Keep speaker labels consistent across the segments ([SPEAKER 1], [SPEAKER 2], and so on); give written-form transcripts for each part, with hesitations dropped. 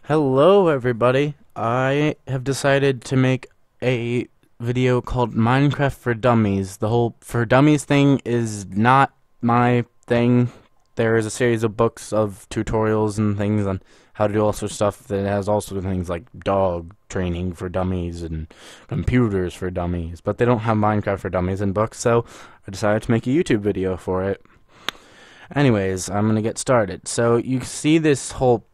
[SPEAKER 1] Hello everybody. I have decided to make a video called Minecraft for Dummies. The whole for Dummies thing is not my thing. There is a series of books of tutorials and things on how to do all sorts of stuff that has also things like dog training for dummies and computers for dummies, but they don't have Minecraft for Dummies in books, so I decided to make a YouTube video for it. Anyways, I'm gonna get started. So you see this whole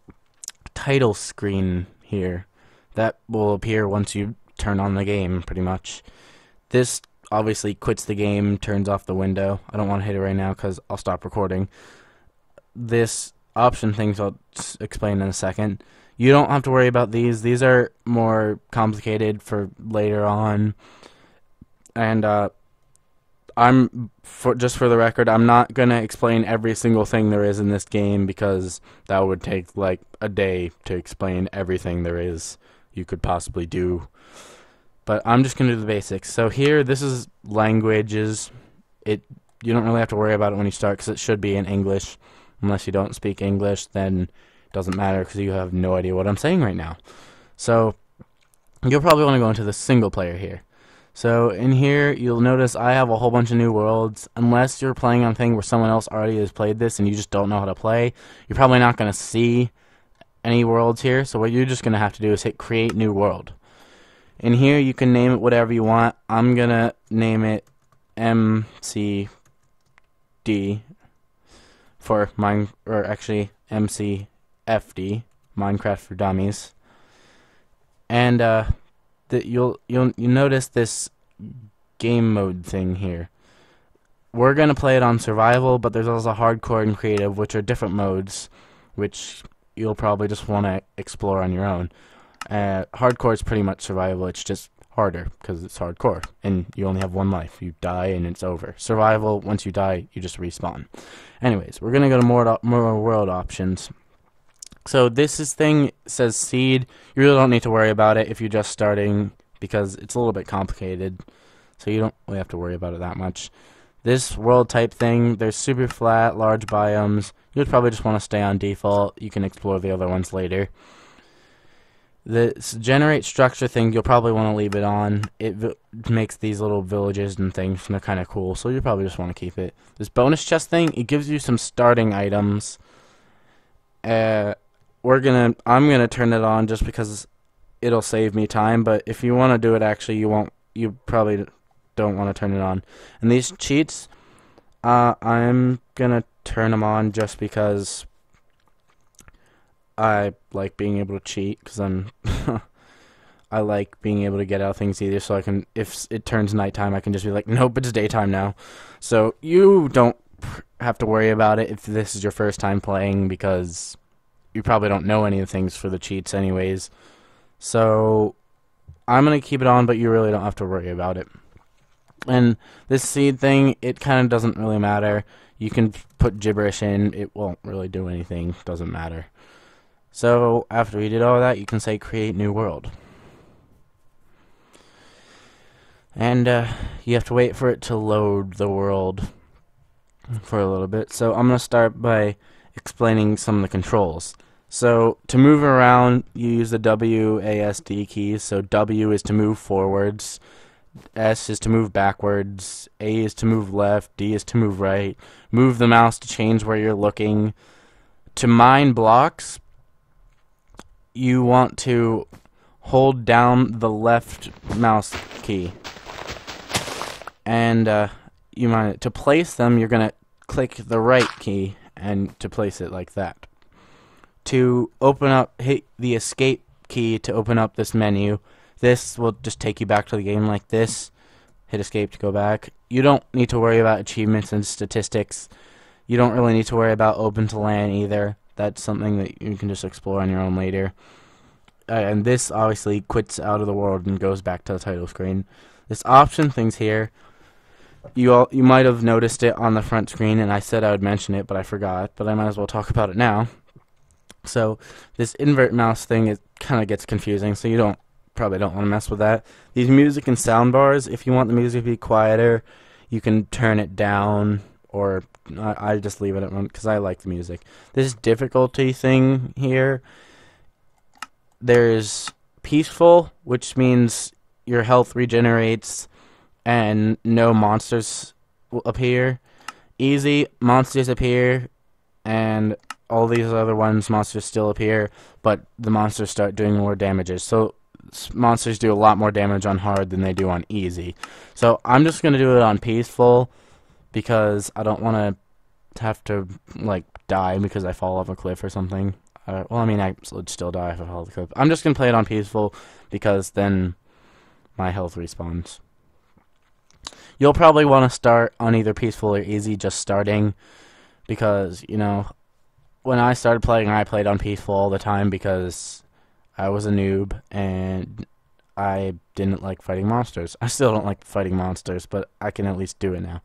[SPEAKER 1] title screen here that will appear once you turn on the game, pretty much. This obviously quits the game, turns off the window. I don't want to hit it right now because I'll stop recording. This option things I'll explain in a second. You don't have to worry about these. These are more complicated for later on. And just for the record, I'm not gonna explain every single thing there is in this game because that would take like a day to explain everything there is you could possibly do. But I'm just gonna do the basics. So here, this is languages. You don't really have to worry about it when you start because it should be in English. Unless you don't speak English, then it doesn't matter because you have no idea what I'm saying right now. So you'll probably want to go into the single player here. So in here, you'll notice I have a whole bunch of new worlds. Unless you're playing on a thing where someone else already has played this and you just don't know how to play, you're probably not going to see any worlds here. So what you're just going to have to do is hit Create New World. In here, you can name it whatever you want. I'm going to name it MCD for mine, or actually MCFD, Minecraft for Dummies. And you'll notice this game mode thing here. We're gonna play it on survival, but there's also hardcore and creative, which are different modes, which you'll probably just want to explore on your own. Hardcore is pretty much survival. It's just harder because it's hardcore, and you only have one life. You die and it's over. Survival, once you die, you just respawn. Anyways, we're gonna go to more world options. So thing says seed. You really don't need to worry about it if you're just starting because it's a little bit complicated. So you don't really have to worry about it that much. This world type thing, there's super flat, large biomes. You'd probably just want to stay on default. You can explore the other ones later. This generate structure thing, you'll probably want to leave it on. It makes these little villages and things, and they're kind of cool. So you probably just want to keep it. This bonus chest thing, it gives you some starting items. I'm gonna turn it on just because it'll save me time, but if you want to do it actually, you probably don't want to turn it on. And these cheats, I'm gonna turn them on just because I like being able to cheat, because I like being able to get out things easier, so I can, if it turns nighttime, I can just be like, nope, it's daytime now. So you don't have to worry about it if this is your first time playing, because you probably don't know any of the things for the cheats anyways. So I'm going to keep it on, but you really don't have to worry about it. And this seed thing, it kind of doesn't really matter. You can put gibberish in. It won't really do anything. Doesn't matter. So after we did all that, you can say create new world. And you have to wait for it to load the world for a little bit. So I'm going to start by explaining some of the controls. So to move around, you use the WASD keys. So W is to move forwards, S is to move backwards, A is to move left, D is to move right. Move the mouse to change where you're looking. To mine blocks, you want to hold down the left mouse key. And to place them, you're going to click the right key and to place it like that. To open up, hit the escape key to open up this menu. This will just take you back to the game like this. Hit escape to go back. You don't need to worry about achievements and statistics. You don't really need to worry about open to LAN either. That's something that you can just explore on your own later. And this obviously quits out of the world and goes back to the title screen. This option thing's here. You might have noticed it on the front screen, and I said I would mention it, but I forgot. But I might as well talk about it now. So this invert mouse thing, it kind of gets confusing, so you probably don't want to mess with that. These music and sound bars, if you want the music to be quieter, you can turn it down, or I just leave it at 1 because I like the music. This difficulty thing here, there's peaceful, which means your health regenerates and no monsters will appear. Easy, monsters appear, and all these other ones, monsters still appear, but the monsters start doing more damages. So monsters do a lot more damage on hard than they do on easy. So I'm just going to do it on peaceful because I don't want to have to, like, die because I fall off a cliff or something. Well, I mean, I would still die if I fall off the cliff. I'm just going to play it on peaceful because then my health respawns. You'll probably want to start on either peaceful or easy, just starting, because, you know, when I started playing, I played on peaceful all the time because I was a noob and I didn't like fighting monsters. I still don't like fighting monsters, but I can at least do it now.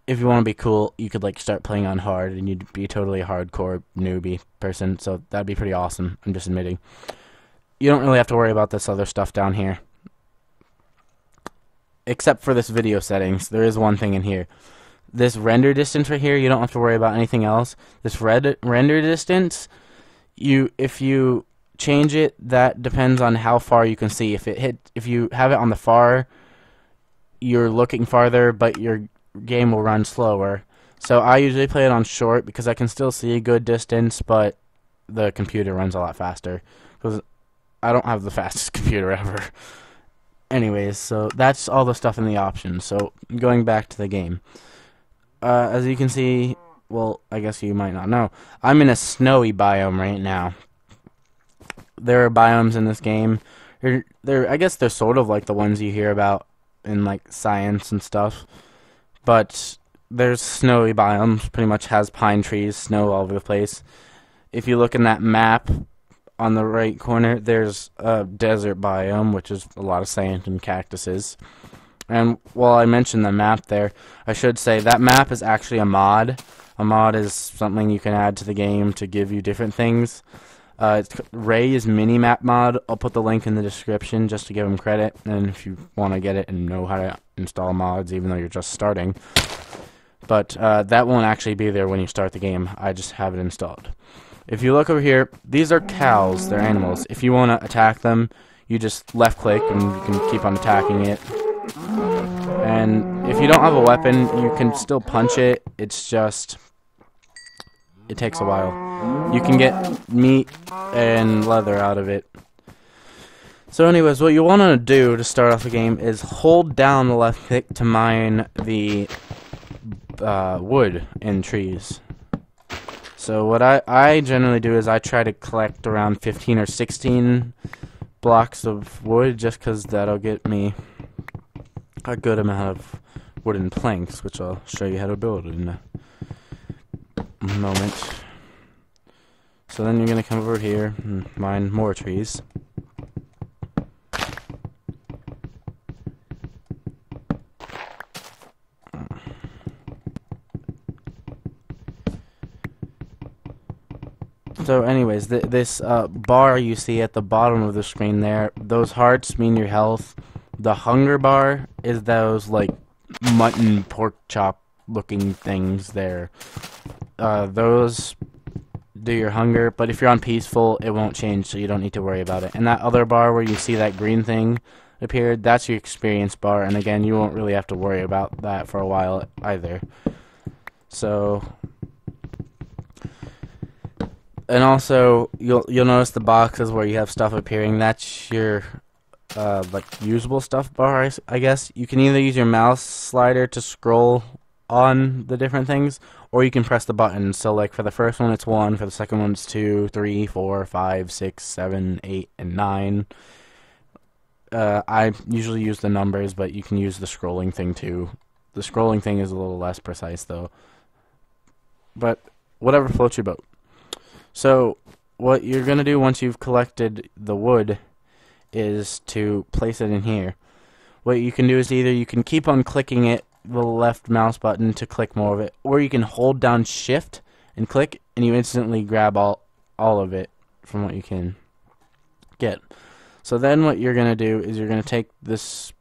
[SPEAKER 1] If you want to be cool, you could, like, start playing on hard and you'd be totally a hardcore newbie person, so that'd be pretty awesome. I'm just admitting. You don't really have to worry about this other stuff down here. Except for this video settings, there is one thing in here. This render distance right here, you don't have to worry about anything else. This render distance, if you change it, that depends on how far you can see. If you have it on the far, you're looking farther, but your game will run slower. So I usually play it on short because I can still see a good distance, but the computer runs a lot faster because I don't have the fastest computer ever. Anyways, so that's all the stuff in the options. So going back to the game, as you can see, well, I guess you might not know, I'm in a snowy biome right now. There are biomes in this game. I guess they're sort of like the ones you hear about in, like, science and stuff. But there's snowy biomes, pretty much has pine trees, snow all over the place. If you look in that map on the right corner, there's a desert biome, which is a lot of sand and cactuses. And while I mentioned the map there, I should say that map is actually a mod. A mod is something you can add to the game to give you different things. Ray's mini-map mod, I'll put the link in the description just to give him credit, and if you want to get it and know how to install mods even though you're just starting. But that won't actually be there when you start the game, I just have it installed. If you look over here, these are cows, they're animals. If you want to attack them, you just left click and you can keep on attacking it. And if you don't have a weapon, you can still punch it, it's just, it takes a while. You can get meat and leather out of it. So anyways, what you want to do to start off the game is hold down the left click to mine the wood in trees. So what I generally do is I try to collect around 15 or 16 blocks of wood just because that'll get me a good amount of wooden planks, which I'll show you how to build in a moment. So then you're going to come over here and mine more trees. So anyways, this bar you see at the bottom of the screen there, those hearts mean your health. The hunger bar is those, like, mutton pork chop looking things there. Those do your hunger, but if you're on peaceful, it won't change, so you don't need to worry about it. And that other bar where you see that green thing appeared, that's your experience bar, and again, you won't really have to worry about that for a while either. So, and also, you'll notice the boxes where you have stuff appearing, that's your like, usable stuff bar, I guess. You can either use your mouse slider to scroll on the different things, or you can press the button. So, like, for the first one it's 1, for the second one it's 2, 3, 4, 5, 6, 7, 8, and 9. I usually use the numbers, but you can use the scrolling thing too. The scrolling thing is a little less precise though. But whatever floats your boat. So what you're going to do once you've collected the wood is to place it in here. What you can do is either you can keep on clicking it, the left mouse button, to click more of it, or you can hold down shift and click and you instantly grab all of it from what you can get. So then what you're going to do is you're going to take this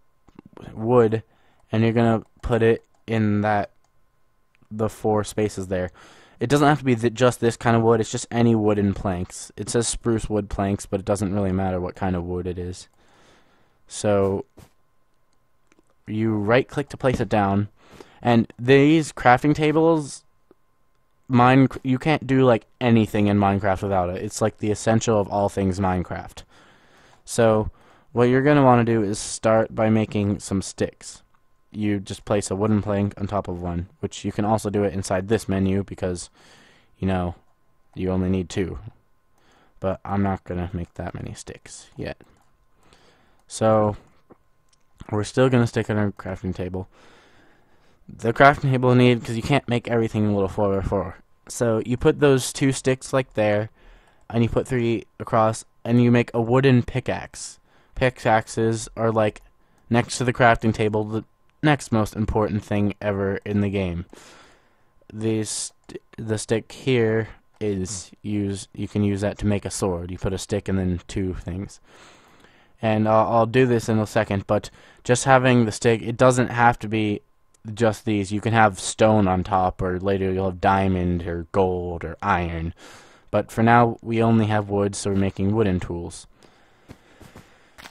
[SPEAKER 1] wood and you're going to put it in the 4 spaces there. It doesn't have to be just this kind of wood. It's just any wooden planks. It says spruce wood planks, but it doesn't really matter what kind of wood it is. So you right-click to place it down, and these crafting tables, you can't do like anything in Minecraft without it. It's like the essential of all things Minecraft. So what you're going to want to do is start by making some sticks. You just place a wooden plank on top of one, which you can also do it inside this menu because, you know, you only need 2. But I'm not going to make that many sticks yet. So we're still going to stick on our crafting table. The crafting table need, because you can't make everything in a little 4x4. So you put those 2 sticks like there, and you put 3 across, and you make a wooden pickaxe. Pickaxes are like next to the crafting table, the next most important thing ever in the game. The stick here is you can use that to make a sword. You put a stick and then 2 things. And I'll do this in a second, but just having the stick, it doesn't have to be just these. You can have stone on top, or later you'll have diamond or gold or iron. But for now, we only have wood, so we're making wooden tools.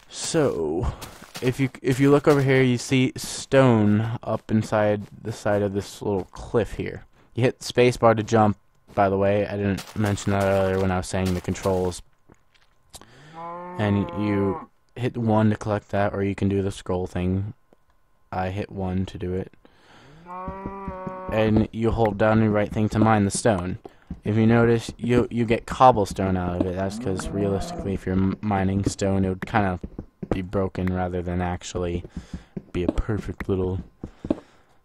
[SPEAKER 1] So if you look over here, you see stone up inside the side of this little cliff here. You hit spacebar to jump, by the way. I didn't mention that earlier when I was saying the controls. And you hit 1 to collect that, or you can do the scroll thing. I hit 1 to do it. And you hold down the right thing to mine the stone. If you notice, you get cobblestone out of it. That's because realistically, if you're mining stone, it would kind of be broken rather than actually be a perfect little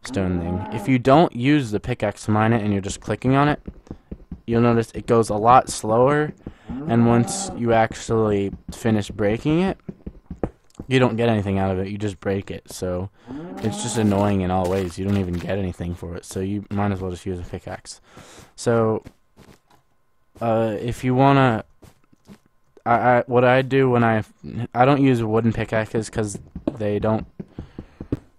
[SPEAKER 1] stone thing. If you don't use the pickaxe to mine it and you're just clicking on it, you'll notice it goes a lot slower, and once you actually finish breaking it, you don't get anything out of it. You just break it. So it's just annoying in all ways. You don't even get anything for it, so you might as well just use a pickaxe. So if you wanna, what I do when I don't use wooden pickaxes because they don't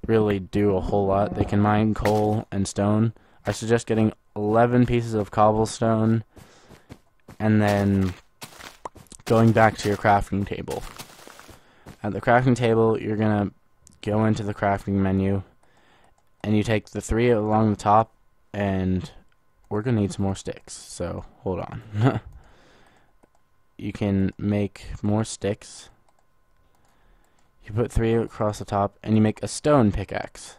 [SPEAKER 1] really do a whole lot. They can mine coal and stone. I suggest getting 11 pieces of cobblestone and then going back to your crafting table. At the crafting table, you're gonna go into the crafting menu and you take the 3 along the top, and we're gonna need some more sticks, so hold on. You can make more sticks. You put 3 across the top and you make a stone pickaxe.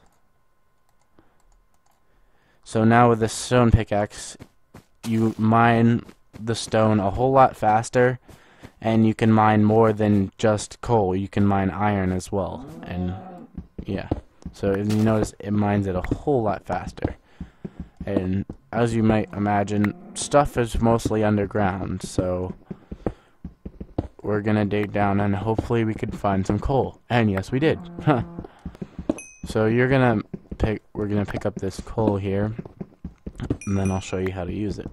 [SPEAKER 1] So now with this stone pickaxe, you mine the stone a whole lot faster, and you can mine more than just coal. You can mine iron as well, and yeah. So if you notice, it mines it a whole lot faster. And as you might imagine, stuff is mostly underground, so we're gonna dig down and hopefully we could find some coal. And yes, we did. So we're gonna pick up this coal here, and then I'll show you how to use it.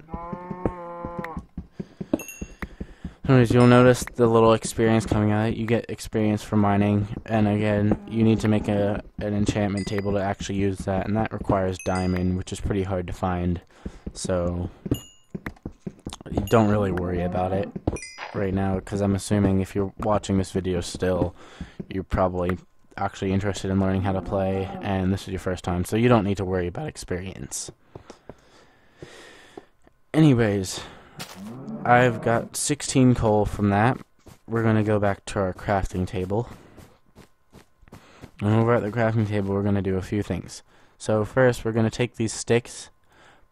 [SPEAKER 1] Anyways, you'll notice the little experience coming out. You get experience for mining, and again, you need to make an enchantment table to actually use that, and that requires diamond, which is pretty hard to find. So don't really worry about it right now, because I'm assuming if you're watching this video still, you're probably actually interested in learning how to play, and this is your first time, so you don't need to worry about experience. Anyways, I've got 16 coal from that. We're going to go back to our crafting table. And over at the crafting table, we're going to do a few things. So first, we're going to take these sticks,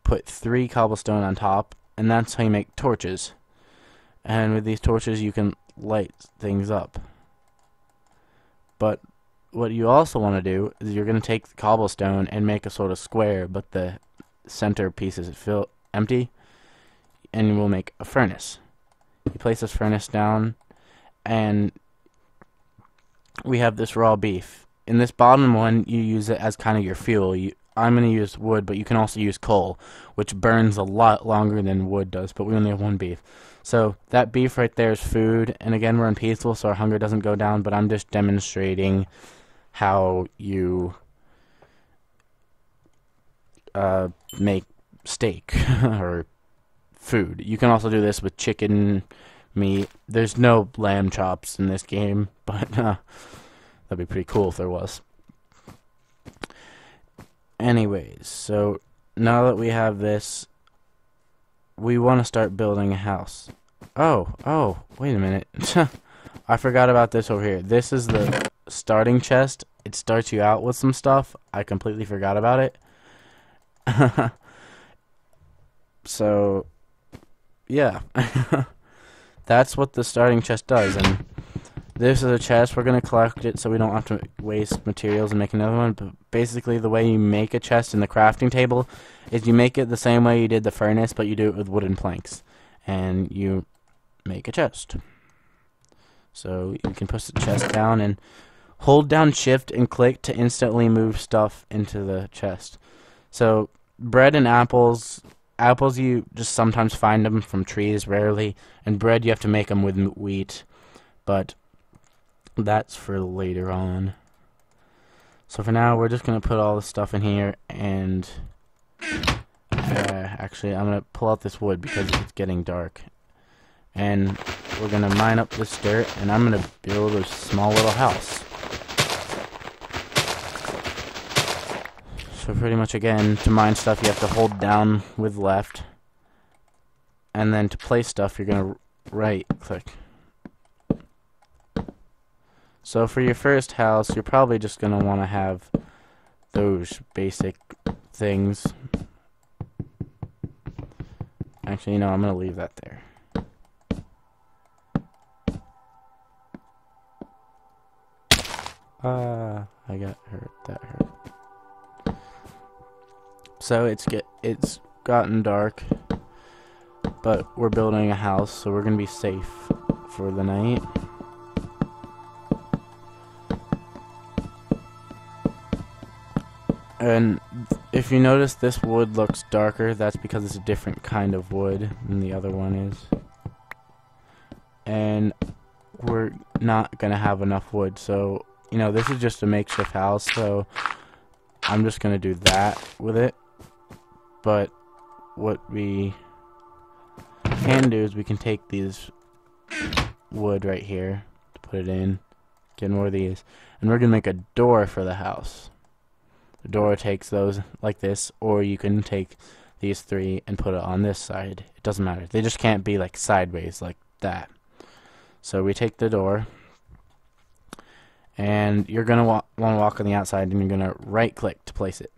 [SPEAKER 1] put 3 cobblestone on top, and that's how you make torches. And with these torches, you can light things up. But what you also want to do is you're going to take the cobblestone and make a sort of square, but the center piece is empty. And we'll make a furnace. You place this furnace down, and we have this raw beef. In this bottom one, you use it as kind of your fuel. I'm going to use wood, but you can also use coal, which burns a lot longer than wood does, but we only have 1 beef. So that beef right there is food, and again, we're in peaceful, so our hunger doesn't go down, but I'm just demonstrating how you make steak or food. You can also do this with chicken, meat. There's no lamb chops in this game, but that'd be pretty cool if there was. Anyways, so now that we have this, we want to start building a house. Oh, wait a minute. I forgot about this over here. This is the starting chest. It starts you out with some stuff. I completely forgot about it. So, yeah. That's what the starting chest does. And this is a chest. We're going to collect it so we don't have to waste materials and make another one. But basically, the way you make a chest in the crafting table is you make it the same way you did the furnace, but you do it with wooden planks. And you make a chest. So you can push the chest down and hold down shift and click to instantly move stuff into the chest. So bread and apples you just sometimes find them from trees, rarely, and bread you have to make them with wheat, but that's for later on. So for now we're just going to put all the stuff in here, and actually I'm going to pull out this wood because it's getting dark. And we're going to mine up this dirt, and I'm going to build a small little house. So pretty much, again, to mine stuff you have to hold down with left. And then to place stuff you're going to right click. So for your first house you're probably just going to want to have those basic things. Actually, no, I'm going to leave that there. I got hurt. That hurt. So it's gotten dark, but we're building a house, so we're gonna be safe for the night. And if you notice this wood looks darker, that's because it's a different kind of wood than the other one is. And we're not gonna have enough wood, so you know, this is just a makeshift house, so I'm just going to do that with it. But what we can do is we can take these wood right here, put it in, get more of these, and we're going to make a door for the house. The door takes those like this, or you can take these three and put it on this side. It doesn't matter. They just can't be like sideways like that. So we take the door. And you're going to want to walk on the outside, and you're going to right click to place it.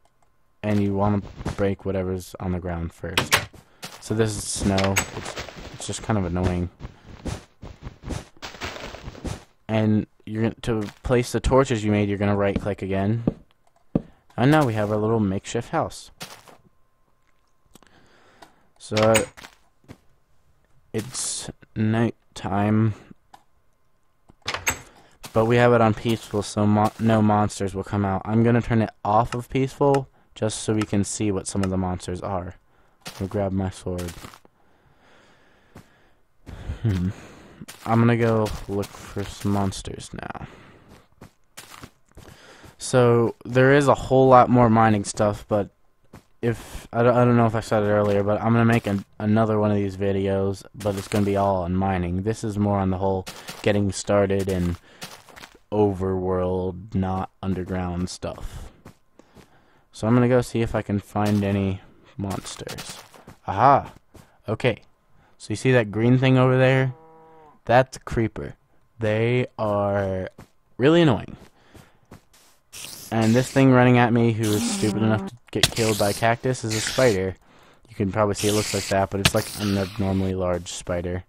[SPEAKER 1] And you want to break whatever's on the ground first. So this is snow. It's just kind of annoying. And to place the torches you made, you're going to right click again. And now we have our little makeshift house. So it's night time. But we have it on peaceful, so no monsters will come out. I'm going to turn it off of peaceful, just so we can see what some of the monsters are. I'll grab my sword. I'm going to go look for some monsters now. So, there is a whole lot more mining stuff, but I don't know if I said it earlier, but I'm going to make another one of these videos, but it's going to be all on mining. This is more on the whole getting started and overworld, not underground stuff. So I'm gonna go see if I can find any monsters. Aha! Okay. So you see that green thing over there? That's a creeper. They are really annoying. And this thing running at me, who is stupid enough to get killed by a cactus, is a spider. You can probably see it looks like that, but it's like an abnormally large spider.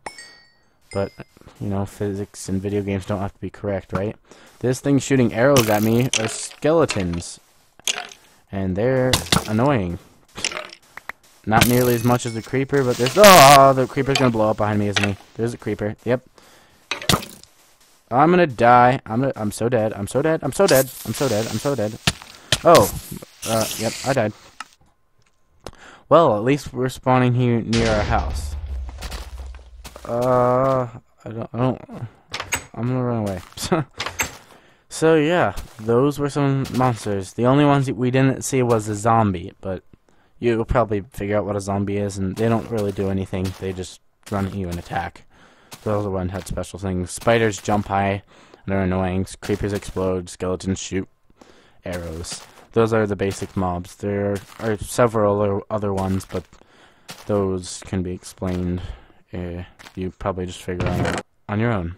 [SPEAKER 1] But, you know, physics in video games don't have to be correct, right? This thing shooting arrows at me are skeletons. And they're annoying. Not nearly as much as the creeper, but there's... Oh, the creeper's gonna blow up behind me, isn't he? There's a creeper. Yep. I'm gonna die. I'm so dead. I'm so dead. I'm so dead. I'm so dead. I'm so dead. Oh. Yep, I died. Well, at least we're spawning here near our house. I'm gonna run away. So yeah, those were some monsters. The only ones we didn't see was a zombie, but you'll probably figure out what a zombie is, and they don't really do anything. They just run at you and attack. Those are one had special things. Spiders jump high, and are annoying. Creepers explode. Skeletons shoot arrows. Those are the basic mobs. There are several other ones, but those can be explained. You probably just figure out on your own.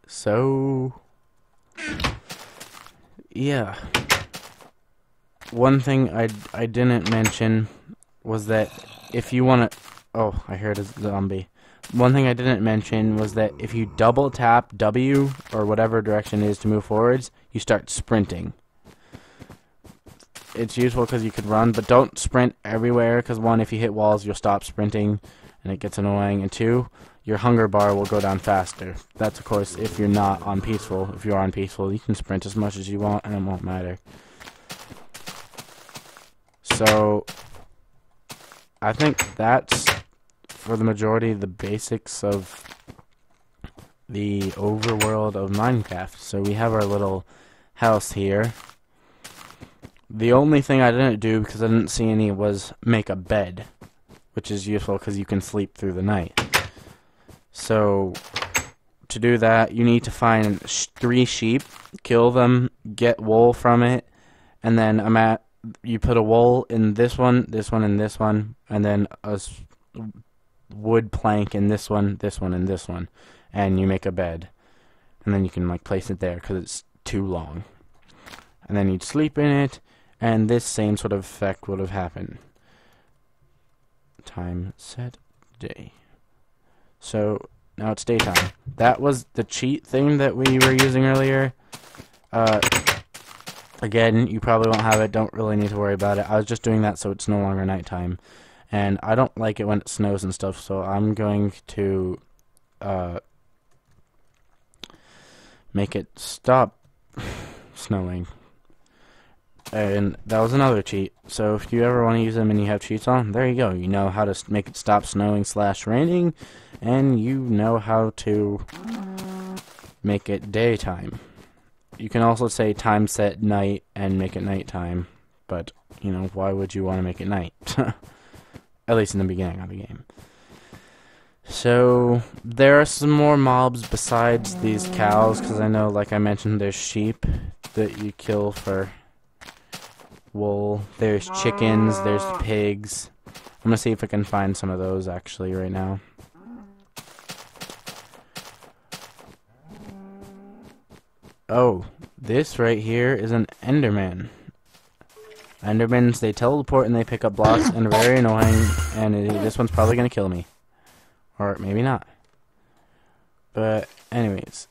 [SPEAKER 1] So, yeah. One thing I didn't mention was that if you want to... Oh, I heard a zombie. One thing I didn't mention was that if you double tap W, or whatever direction it is to move forwards, you start sprinting. It's useful because you could run, but don't sprint everywhere, because one, if you hit walls, you'll stop sprinting, and it gets annoying, and two, your hunger bar will go down faster. That's, of course, if you're not on peaceful. If you're on peaceful, you can sprint as much as you want, and it won't matter. So, I think that's, for the majority, the basics of the overworld of Minecraft. So we have our little house here. The only thing I didn't do, because I didn't see any, was make a bed, which is useful because you can sleep through the night. So, to do that, you need to find 3 sheep, kill them, get wool from it, and then you put a wool in this one, and this one, and then a wood plank in this one, and this one, and you make a bed. And then you can like place it there because it's too long. And then you'd sleep in it, and this same sort of effect would have happened. Time, set, day. So, now it's daytime. That was the cheat thing that we were using earlier. Again, you probably won't have it, don't really need to worry about it. I was just doing that so it's no longer nighttime. And I don't like it when it snows and stuff, so I'm going to make it stop snowing. And that was another cheat. So if you ever want to use them and you have cheats on, there you go. You know how to make it stop snowing / raining, and you know how to make it daytime. You can also say time set night and make it nighttime, but, you know, why would you want to make it night? At least in the beginning of the game. So, there are some more mobs besides these cows, because I know, like I mentioned, there's sheep that you kill for wool. There's chickens, there's pigs. I'm gonna see if I can find some of those, actually, right now. Oh, this right here is an Enderman. Endermans, they teleport and they pick up blocks and are very annoying, and this one's probably going to kill me. Or maybe not. But, anyways.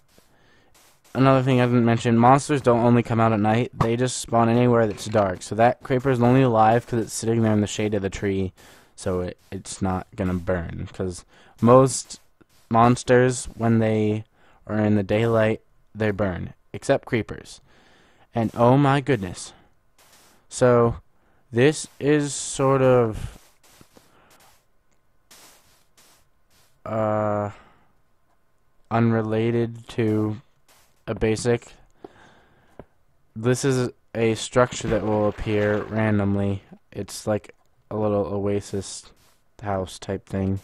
[SPEAKER 1] Another thing I didn't mention, monsters don't only come out at night, they just spawn anywhere that's dark. So that creeper is only alive because it's sitting there in the shade of the tree, so it's not going to burn. Because most monsters, when they are in the daylight, they burn. Except creepers. And oh my goodness. So, this is sort of unrelated to a basic. This is a structure that will appear randomly. It's like a little oasis house type thing.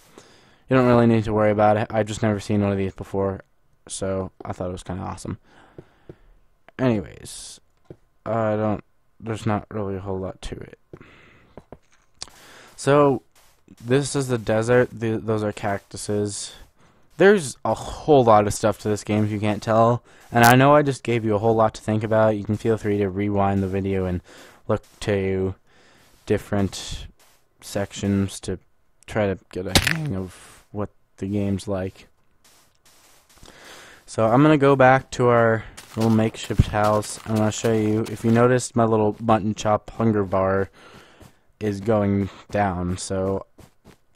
[SPEAKER 1] You don't really need to worry about it. I've just never seen one of these before, so I thought it was kind of awesome. Anyways, there's not really a whole lot to it. So, this is the desert. Those are cactuses. There's a whole lot of stuff to this game if you can't tell. And I know I just gave you a whole lot to think about. You can feel free to rewind the video and look to different sections to try to get a hang of what the game's like. So I'm going to go back to our little makeshift house. I'm going to show you. If you noticed, my little mutton chop hunger bar is going down. So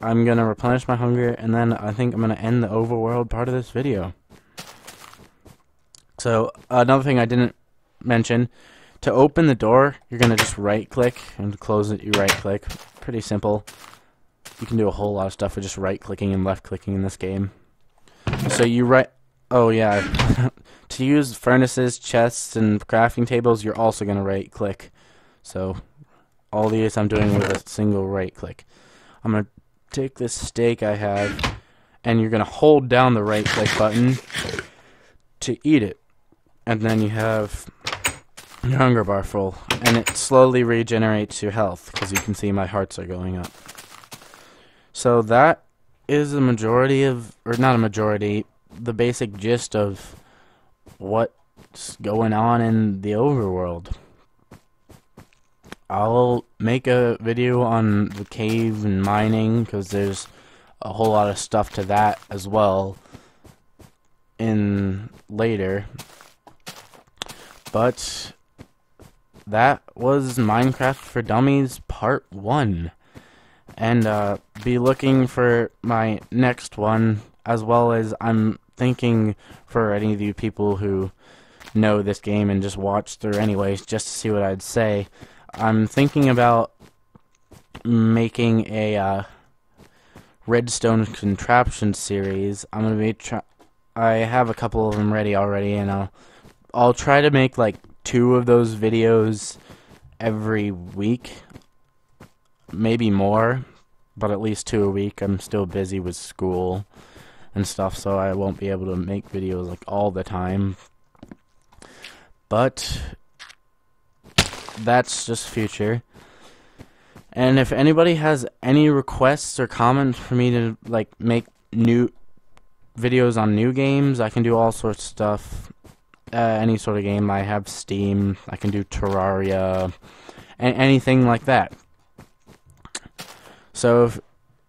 [SPEAKER 1] I'm going to replenish my hunger, and then I think I'm going to end the overworld part of this video. So another thing I didn't mention, to open the door, you're going to just right click, and to close it, you right click. Pretty simple. You can do a whole lot of stuff with just right clicking and left clicking in this game. So you oh yeah, to use furnaces, chests, and crafting tables, you're also going to right click. So all these I'm doing with a single right click. I'm going to take this steak I have, and you're going to hold down the right click button to eat it. And then you have your hunger bar full, and it slowly regenerates your health, because you can see my hearts are going up. So that is a majority of, or not a majority, the basic gist of what's going on in the overworld. I'll make a video on the cave and mining, because there's a whole lot of stuff to that as well in later. But that was Minecraft for Dummies Part 1. And be looking for my next one, as well as I'm thinking for any of you people who know this game and just watch through anyways, just to see what I'd say. I'm thinking about making a redstone contraption series. I'm gonna be I have a couple of them ready already, and I'll try to make like 2 of those videos every week, maybe more, but at least 2 a week. I'm still busy with school and stuff, so I won't be able to make videos like all the time. But that's just future. And if anybody has any requests or comments for me to like make new videos on new games, I can do all sorts of stuff. Any sort of game. I have Steam. I can do Terraria, anything like that. So if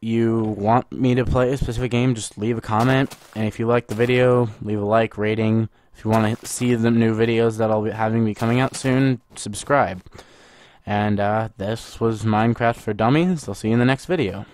[SPEAKER 1] you want me to play a specific game, just leave a comment. And if you like the video, leave a like, rating. If you want to see the new videos that I'll be having coming out soon, subscribe. And this was Minecraft for Dummies. I'll see you in the next video.